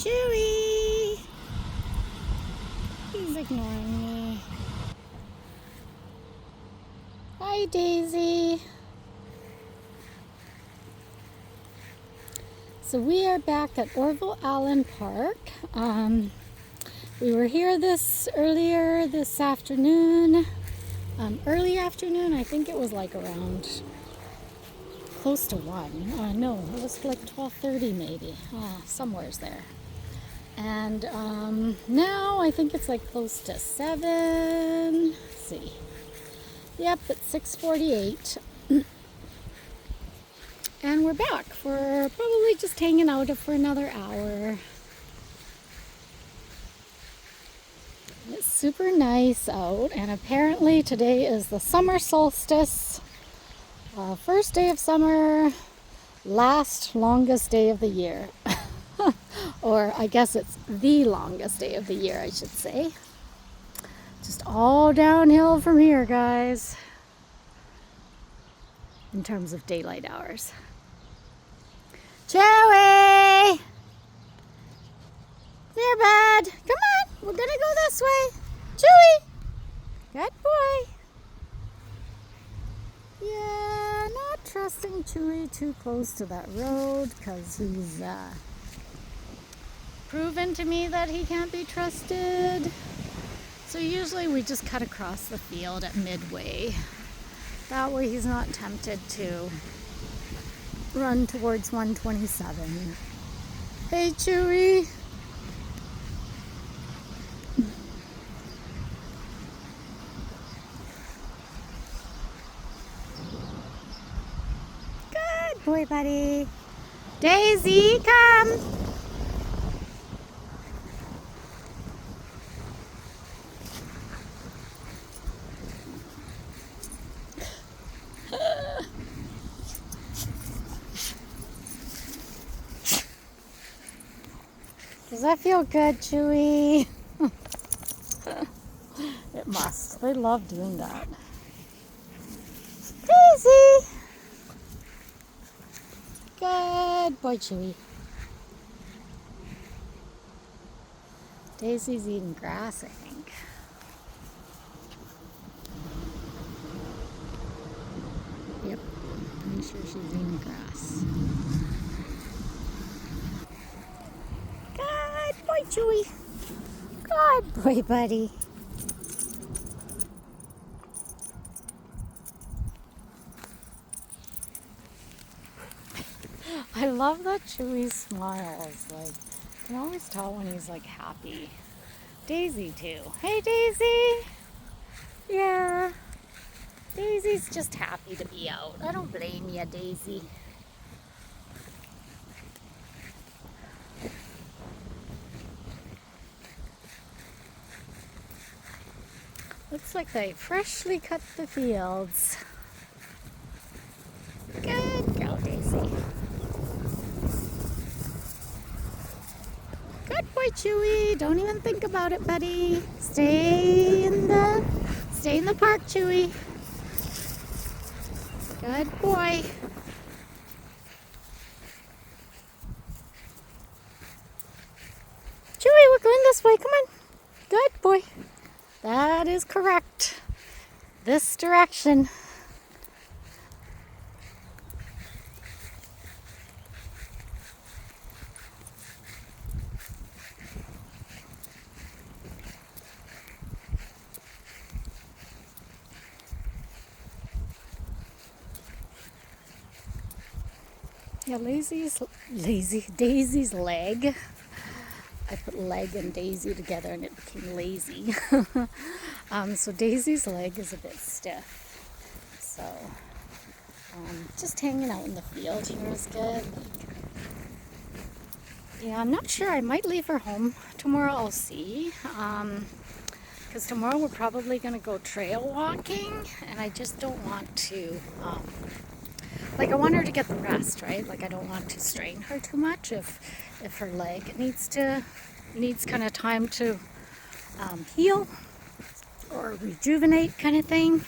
Chewy! He's ignoring me. Hi, Daisy. So we are back at Orville Allen Park. We were here earlier this afternoon. Early afternoon, I think it was like around close to 1. No, it was like 12:30 maybe. Somewhere's there. And now I think it's like close to 7. Let's see. Yep, it's 6:48. And we're back. We're probably just hanging out for another hour. It's super nice out, and apparently today is the summer solstice. First day of summer, last longest day of the year. Or I guess it's the longest day of the year, I should say. Just all downhill from here, guys, in terms of daylight hours. Chewy! Here, bud. Come on. We're going to go this way. Chewy! Good boy. Yeah, not trusting Chewy too close to that road because he's proven to me that he can't be trusted. So usually we just cut across the field at midway. That way he's not tempted to run towards 127. Hey, Chewy. Good boy, buddy. Daisy, come. Does that feel good, Chewy? It must. They love doing that. Daisy! Good boy, Chewy. Daisy's eating grass, I think. Yep, I'm sure she's eating grass. Good boy, Chewy. Good boy, buddy. I love that Chewy smiles. Like, you can always tell when he's like happy. Daisy too. Hey, Daisy. Yeah. Daisy's just happy to be out. I don't blame you, Daisy. Looks like they freshly cut the fields. Good girl, Daisy. Good boy, Chewy. Don't even think about it, buddy. Stay in the park, Chewy. Good boy. Chewy, we're going this way. Come on. Good boy. That is correct. This direction. Yeah, Daisy's leg. I put leg and Daisy together and it became lazy. So Daisy's leg is a bit stiff. So just hanging out in the field here is good. Yeah, I'm not sure. I might leave her home tomorrow. I'll see. Because tomorrow we're probably going to go trail walking, and I just don't want to. I want her to get the rest, right? Like, I don't want to strain her too much if her leg needs kind of time to heal or rejuvenate kind of thing.